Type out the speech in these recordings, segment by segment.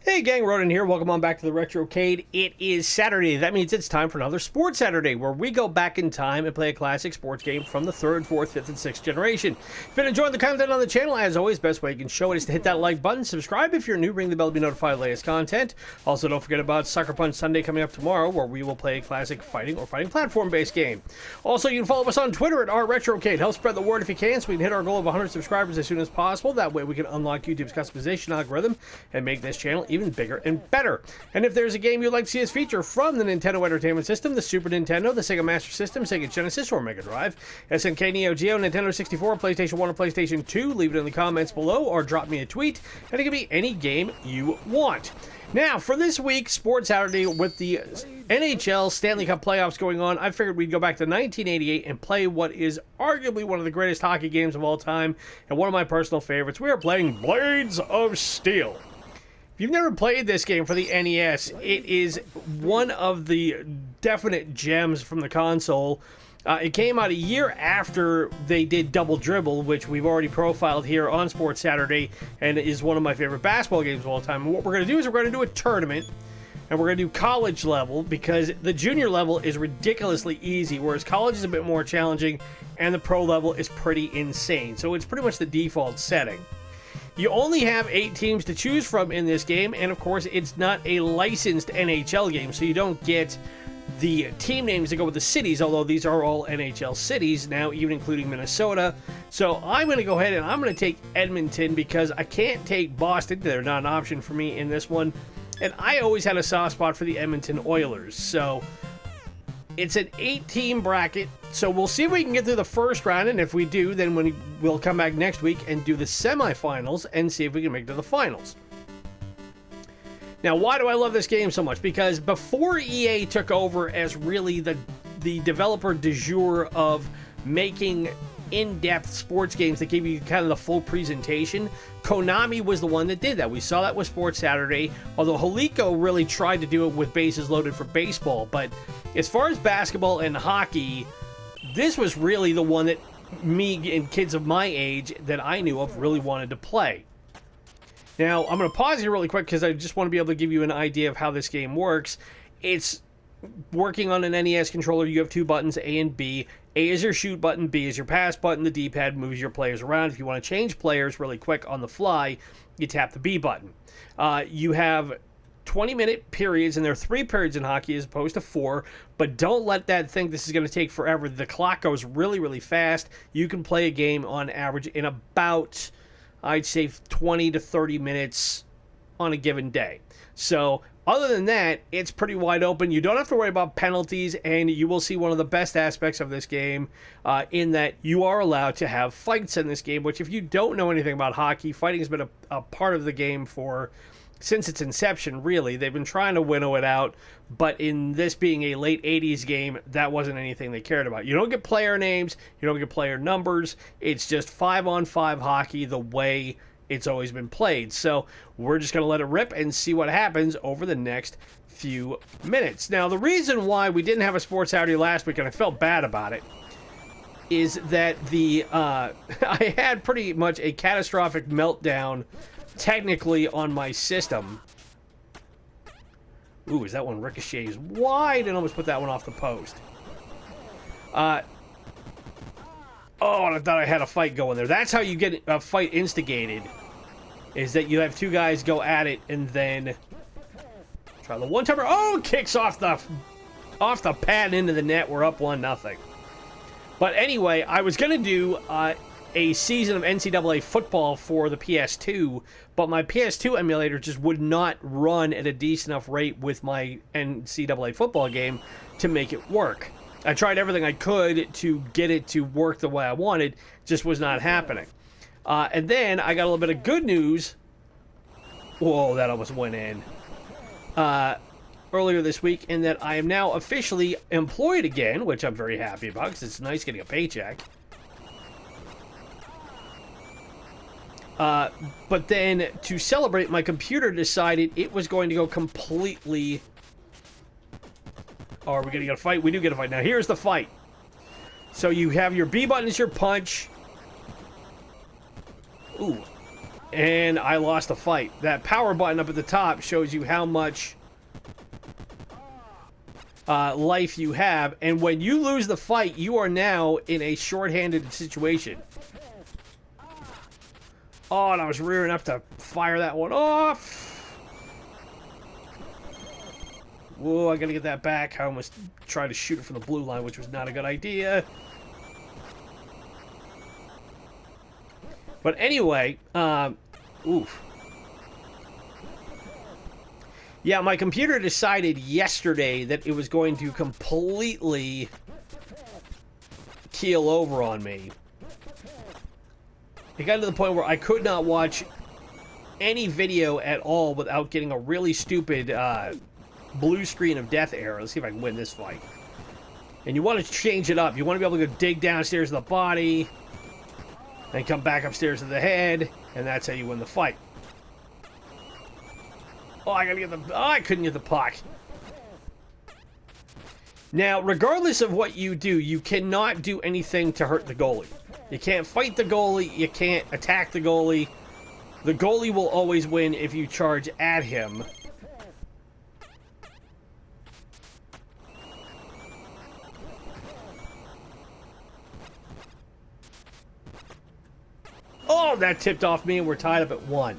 Hey gang, Ronin here. Welcome on back to the Retrocade. It is Saturday. That means it's time for another Sports Saturday, where we go back in time and play a classic sports game from the 3rd, 4th, 5th, and 6th generation. If you've been enjoying the content on the channel, as always, best way you can show it is to hit that like button, subscribe if you're new, ring the bell to be notified of the latest content. Also, don't forget about Sucker Punch Sunday coming up tomorrow, where we will play a classic fighting or fighting platform-based game. Also, you can follow us on Twitter at @RetroCade. Help spread the word if you can, so we can hit our goal of 100 subscribers as soon as possible. That way we can unlock YouTube's customization algorithm and make this channel even bigger and better. And if there's a game you'd like to see us feature from the Nintendo Entertainment System, the Super Nintendo, the Sega Master System, Sega Genesis, or Mega Drive, SNK, Neo-Geo, Nintendo 64, PlayStation 1, or PlayStation 2, leave it in the comments below or drop me a tweet, and it can be any game you want. Now, for this week, Sports Saturday, with the NHL Stanley Cup Playoffs going on, I figured we'd go back to 1988 and play what is arguably one of the greatest hockey games of all time, and one of my personal favorites. We are playing Blades of Steel. If you've never played this game for the NES, it is one of the definite gems from the console. It came out a year after they did Double Dribble, which we've already profiled here on Sports Saturday, and is one of my favorite basketball games of all time. And what we're going to do is we're going to do a tournament, and we're going to do college level, because the junior level is ridiculously easy, whereas college is a bit more challenging, and the pro level is pretty insane. So it's pretty much the default setting. You only have 8 teams to choose from in this game, and of course it's not a licensed NHL game, so you don't get the team names that go with the cities, although these are all NHL cities now, even including Minnesota. So I'm going to go ahead and I'm going to take Edmonton, because I can't take Boston. They're not an option for me in this one, and I always had a soft spot for the Edmonton Oilers. So it's an 8-team bracket, so we'll see if we can get through the first round, and if we do, then we'll come back next week and do the semifinals and see if we can make it to the finals. Now, why do I love this game so much? Because before EA took over as really the developer du jour of making in-depth sports games that give you kind of the full presentation, Konami was the one that did that. We saw that with Sports Saturday, although Helico really tried to do it with bases loaded for baseball. But as far as basketball and hockey, this was really the one that me and kids of my age that I knew of really wanted to play. Now, I'm going to pause here really quick because I just want to be able to give you an idea of how this game works. It's working on an NES controller. You have 2 buttons, A and B. A is your shoot button, B is your pass button. The D-pad moves your players around. If you want to change players really quick on the fly, you tap the B button. You have 20-minute periods, and there are 3 periods in hockey as opposed to 4, but don't let that think this is going to take forever. The clock goes really, really fast. You can play a game on average in about, I'd say, 20 to 30 minutes on a given day. So other than that, it's pretty wide open. You don't have to worry about penalties, and you will see one of the best aspects of this game in that you are allowed to have fights in this game, which, if you don't know anything about hockey, fighting has been a part of the game since its inception, really. They've been trying to winnow it out, but in this being a late 80s game, that wasn't anything they cared about. You don't get player names, you don't get player numbers. It's just 5-on-5 hockey the way it's always been played. So we're just going to let it rip and see what happens over the next few minutes. Now, the reason why we didn't have a Sports Saturday last week, and I felt bad about it, is that I had pretty much a catastrophic meltdown technically on my system. Ooh, is that one ricochets wide and almost put that one off the post. Oh, and I thought I had a fight going there. That's how you get a fight instigated, is that you have 2 guys go at it and then try the one-timer. Oh, kicks off the pad into the net. We're up 1-0. But anyway, I was going to do a season of NCAA football for the PS2, but my PS2 emulator just would not run at a decent enough rate with my NCAA football game to make it work. I tried everything I could to get it to work the way I wanted, just was not happening. And then I got a little bit of good news. Whoa, that almost went in. Earlier this week, in that I am now officially employed again, which I'm very happy about because it's nice getting a paycheck. But then, to celebrate, my computer decided it was going to go completely... Oh, are we going to get a fight? We do get a fight. Now, here's the fight. So you have your B button is your punch. Ooh. And I lost the fight. That power button up at the top shows you how much life you have. And when you lose the fight, you are now in a shorthanded situation. Oh, and I was rearing up to fire that one off. Whoa, I gotta get that back. I almost tried to shoot it from the blue line, which was not a good idea. But anyway, oof. Yeah, my computer decided yesterday that it was going to completely keel over on me. It got to the point where I could not watch any video at all without getting a really stupid blue screen of death error. Let's see if I can win this fight. And you want to change it up. You want to be able to go dig downstairs to the body, then come back upstairs to the head, and that's how you win the fight. Oh, I gotta get the... Oh, I couldn't get the puck. Now, regardless of what you do, you cannot do anything to hurt the goalie. You can't fight the goalie. You can't attack the goalie. The goalie will always win if you charge at him. Oh, that tipped off me, and we're tied up at 1.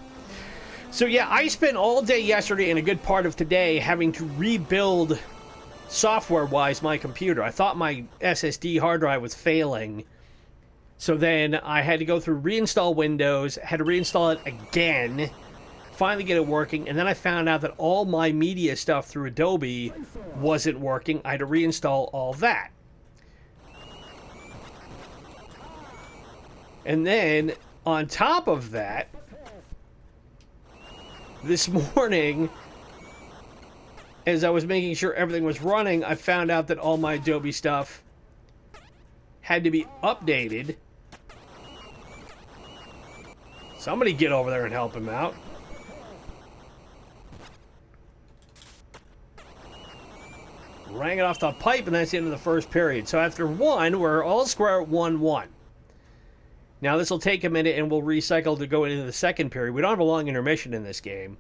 So yeah, I spent all day yesterday and a good part of today having to rebuild software-wise my computer. I thought my SSD hard drive was failing. So then I had to go through reinstall Windows, had to reinstall it again, finally get it working, and then I found out that all my media stuff through Adobe wasn't working. I had to reinstall all that. And then, on top of that, this morning, as I was making sure everything was running, I found out that all my Adobe stuff had to be updated. Somebody get over there and help him out. Rang it off the pipe, and that's the end of the first period. So after 1, we're all square at 1-1. Now, this will take a minute, and we'll recycle to go into the second period. We don't have a long intermission in this game.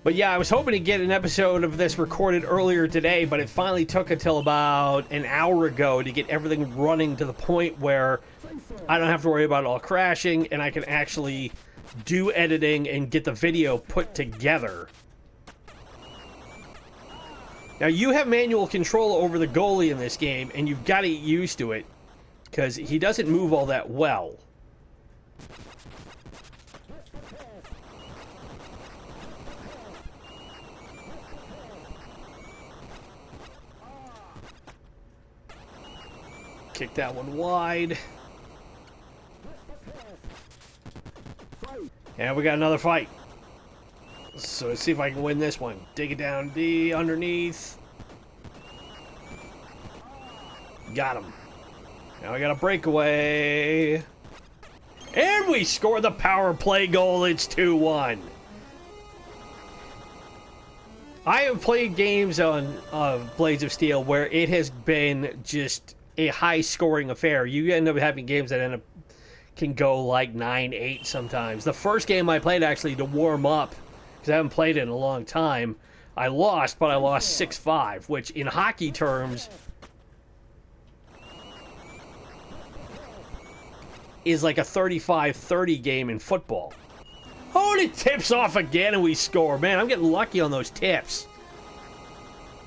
But yeah, I was hoping to get an episode of this recorded earlier today, but it finally took until about an hour ago to get everything running to the point where I don't have to worry about it all crashing, and I can actually do editing and get the video put together. Now, you have manual control over the goalie in this game, and you've got to get used to it, because he doesn't move all that well. Kick that one wide. And we got another fight. So let's see if I can win this one. Dig it down D, underneath. Got him. Now we got a breakaway. And we score the power play goal. It's 2-1. I have played games on Blades of Steel where it has been just a high-scoring affair. You end up having games that can go like 9-8 sometimes. The first game I played, actually, to warm up, because I haven't played it in a long time, I lost, but I lost 6-5, which in hockey terms is like a 35-30 game in football. Oh, and it tips off again and we score. Man, I'm getting lucky on those tips.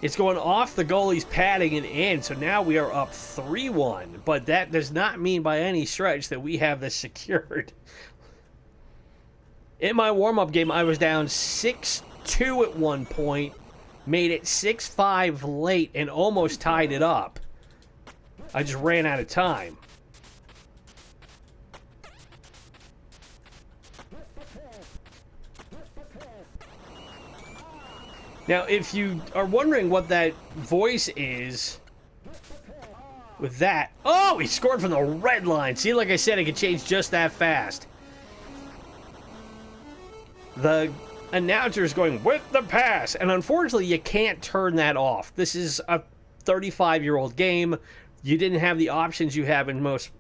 It's going off the goalie's padding and in, so now we are up 3-1. But that does not mean by any stretch that we have this secured. In my warm-up game, I was down 6-2 at one point, made it 6-5 late, and almost tied it up. I just ran out of time. Now, if you are wondering what that voice is with that... Oh, he scored from the red line. See, like I said, it could change just that fast. The announcer's going, with the pass. And unfortunately, you can't turn that off. This is a 35-year-old game. You didn't have the options you have in most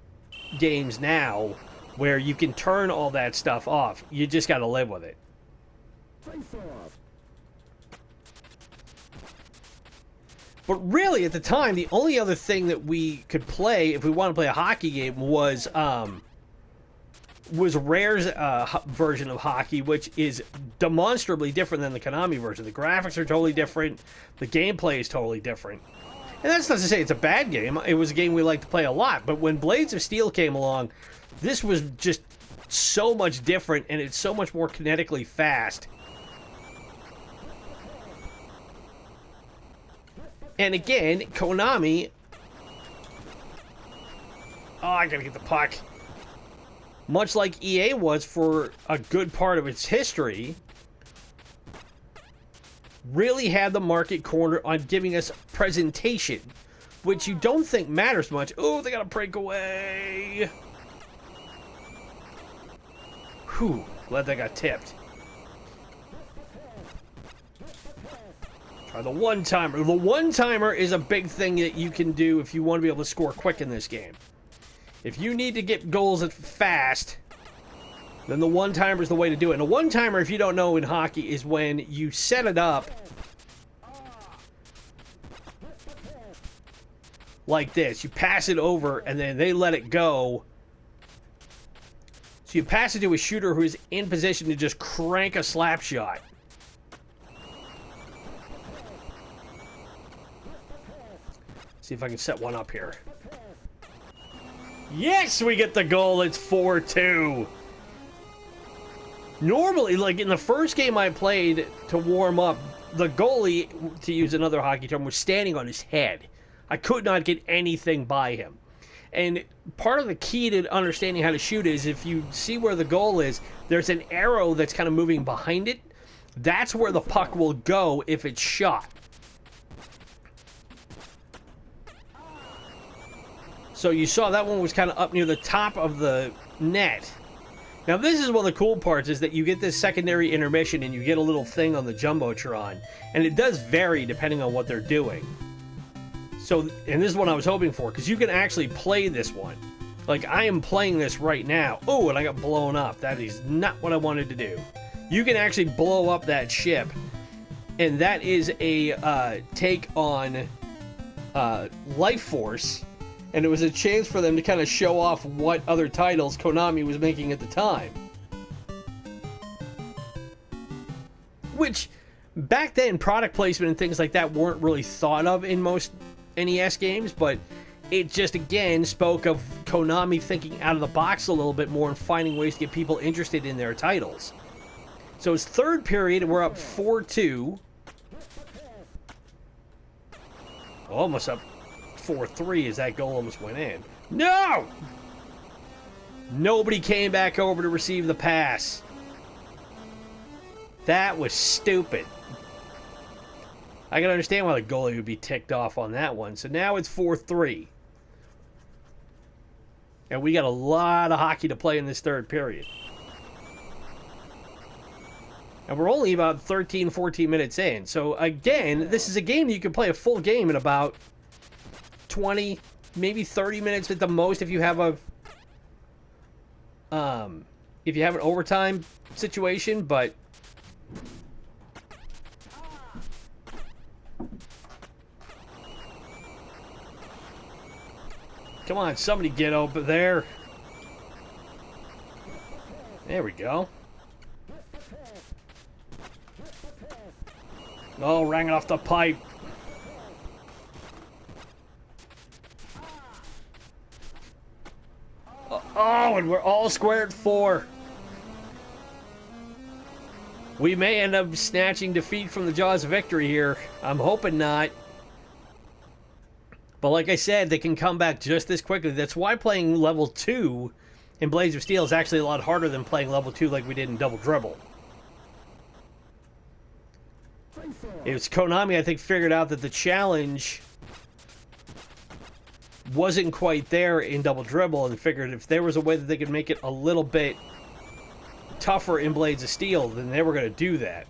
games now where you can turn all that stuff off. You just got to live with it. But really, at the time, the only other thing that we could play if we wanted to play a hockey game was Rare's version of hockey, which is demonstrably different than the Konami version. The graphics are totally different. The gameplay is totally different. And that's not to say it's a bad game. It was a game we liked to play a lot. But when Blades of Steel came along, this was just so much different, and it's so much more kinetically fast. And again, Konami... Oh, I gotta get the puck. Much like EA was for a good part of its history, really had the market corner on giving us presentation, which you don't think matters much. Oh, they got a breakaway. Whew, glad that got tipped. Try the one-timer. The one-timer is a big thing that you can do if you want to be able to score quick in this game. If you need to get goals fast, then the one-timer is the way to do it. And a one-timer, if you don't know in hockey, is when you set it up like this. You pass it over, and then they let it go. So you pass it to a shooter who is in position to just crank a slap shot. See if I can set one up here. Yes, we get the goal. It's 4-2. Normally, like in the first game I played to warm up, the goalie, to use another hockey term, was standing on his head. I could not get anything by him. And part of the key to understanding how to shoot is if you see where the goal is, there's an arrow that's kind of moving behind it. That's where the puck will go if it's shot. So you saw that one was kind of up near the top of the net. Now this is one of the cool parts, is that you get this secondary intermission and you get a little thing on the Jumbotron. And it does vary depending on what they're doing. So, and this is what I was hoping for, because you can actually play this one. Like, I am playing this right now. Oh, and I got blown up. That is not what I wanted to do. You can actually blow up that ship. And that is a take on Life Force. And it was a chance for them to kind of show off what other titles Konami was making at the time. Which, back then, product placement and things like that weren't really thought of in most NES games, but it just, again, spoke of Konami thinking out of the box a little bit more and finding ways to get people interested in their titles. So it's third period, and we're up 4-2. Almost up 4-3 as that goal almost went in. No! Nobody came back over to receive the pass. That was stupid. I can understand why the goalie would be ticked off on that one. So now it's 4-3. And we got a lot of hockey to play in this third period. And we're only about 13, 14 minutes in. So again, this is a game that you can play a full game in about 20, maybe 30 minutes at the most if you have a an overtime situation, but come on, somebody get over there. There we go. Oh, rang it off the pipe. Oh, and we're all square at 4. We may end up snatching defeat from the jaws of victory here. I'm hoping not. But like I said, they can come back just as quickly. That's why playing level 2 in Blades of Steel is actually a lot harder than playing level 2 like we did in Double Dribble. It was Konami, I think, figured out that the challenge wasn't quite there in Double Dribble and figured if there was a way that they could make it a little bit tougher in Blades of Steel, then they were going to do that.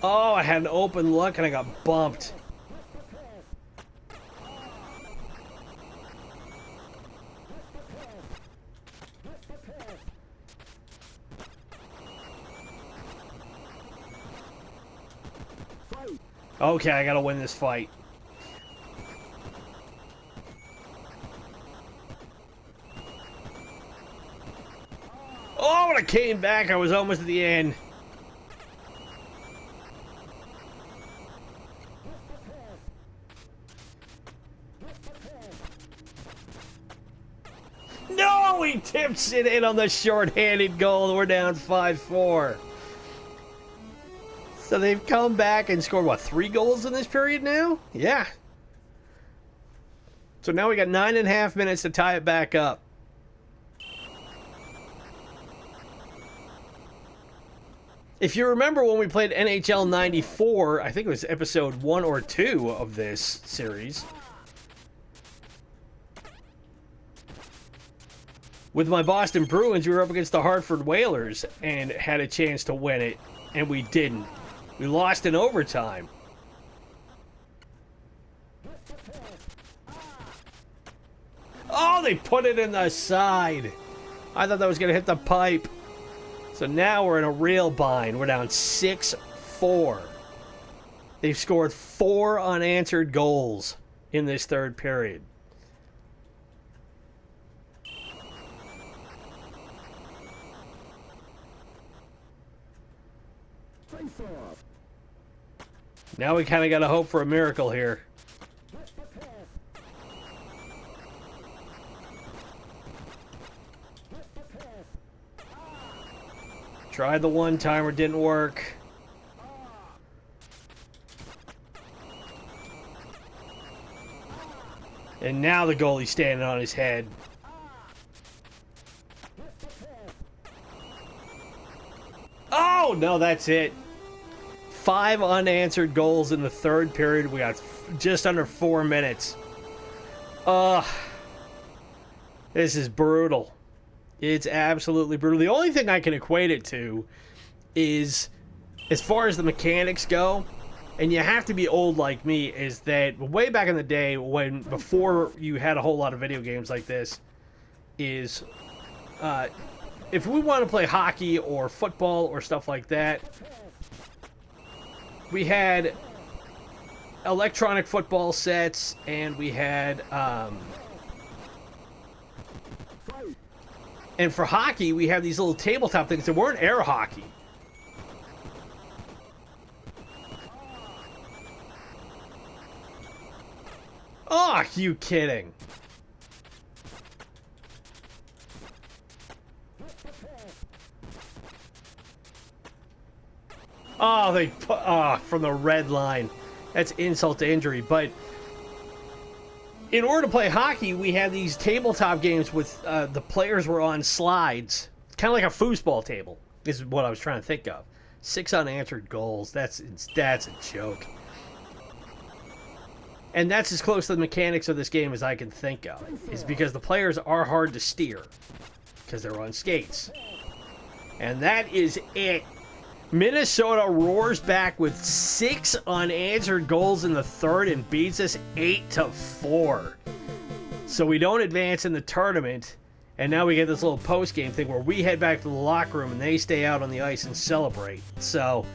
Oh, I had an open look and I got bumped. Okay, I gotta win this fight. Oh, when I came back, I was almost at the end. No, he tips it in on the short-handed goal. We're down 5-4. So they've come back and scored, what, 3 goals in this period now? Yeah. So now we got 9.5 minutes to tie it back up. If you remember when we played NHL 94, I think it was episode 1 or 2 of this series. With my Boston Bruins, we were up against the Hartford Whalers and had a chance to win it, and we didn't. We lost in overtime. Oh, they put it in the side. I thought that was going to hit the pipe. So now we're in a real bind. We're down 6-4. They've scored 4 unanswered goals in this third period. Now we kind of got to hope for a miracle here. Tried the one-timer, didn't work. And now the goalie's standing on his head. Oh, no, that's it. 5 unanswered goals in the third period. We got just under 4 minutes. This is brutal. It's absolutely brutal. The only thing I can equate it to is, as far as the mechanics go, and you have to be old like me, is that way back in the day, before you had a whole lot of video games like this, is if we want to play hockey or football or stuff like that, we had electronic football sets, and we had and for hockey, we have these little tabletop things that weren't air hockey. Oh, are you kidding? Oh, they put from the red line. That's insult to injury. But in order to play hockey, we had these tabletop games with the players were on slides. It's kind of like a foosball table, is what I was trying to think of. 6 unanswered goals. That's a joke. And that's as close to the mechanics of this game as I can think of. Is because the players are hard to steer because they're on skates. And that is it. Minnesota roars back with 6 unanswered goals in the third and beats us 8-4. So we don't advance in the tournament, and now we get this little post-game thing where we head back to the locker room and they stay out on the ice and celebrate. So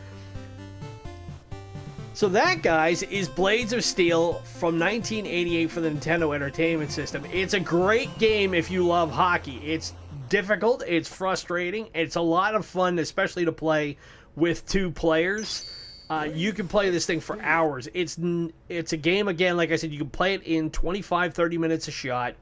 that, guys, is Blades of Steel from 1988 for the Nintendo Entertainment System. It's a great game if you love hockey. It's difficult, it's frustrating, it's a lot of fun, especially to play with 2 players. You can play this thing for hours. It's a game, again, like I said, you can play it in 25-30 minutes a shot,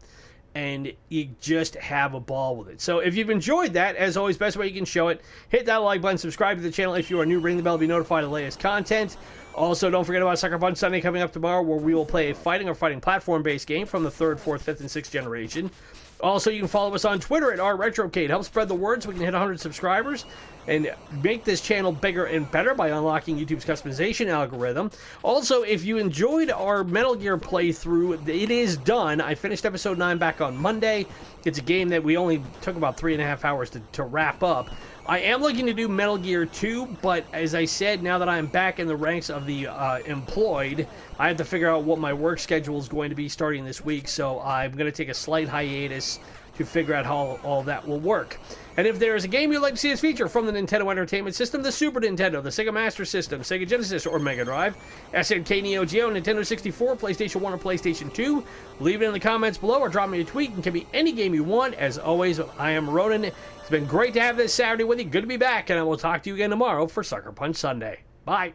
and you just have a ball with it. So if you've enjoyed that, as always, best way you can show it, hit that like button, subscribe to the channel if you are new, ring the bell to be notified of the latest content. Also, don't forget about Sucker Punch Sunday coming up tomorrow, where we will play a fighting or fighting platform-based game from the 3rd, 4th, 5th, and 6th generation. Also, you can follow us on Twitter at @Retrocade. Help spread the word so we can hit 100 subscribers and make this channel bigger and better by unlocking YouTube's customization algorithm. Also, if you enjoyed our Metal Gear playthrough, it is done. I finished episode 9 back on Monday. It's a game that we only took about 3.5 hours to wrap up. I am looking to do Metal Gear 2, but as I said, now that I'm back in the ranks of the employed, I have to figure out what my work schedule is going to be starting this week, so I'm going to take a slight hiatus to figure out how all that will work. And if there is a game you'd like to see us feature from the Nintendo Entertainment System, the Super Nintendo, the Sega Master System, Sega Genesis or Mega Drive, SNK Neo-Geo, Nintendo 64, PlayStation 1 or PlayStation 2, leave it in the comments below or drop me a tweet. It can be any game you want. As always, I am Ronin. It's been great to have this Saturday with you. Good to be back, and I will talk to you again tomorrow for Sucker Punch Sunday. Bye.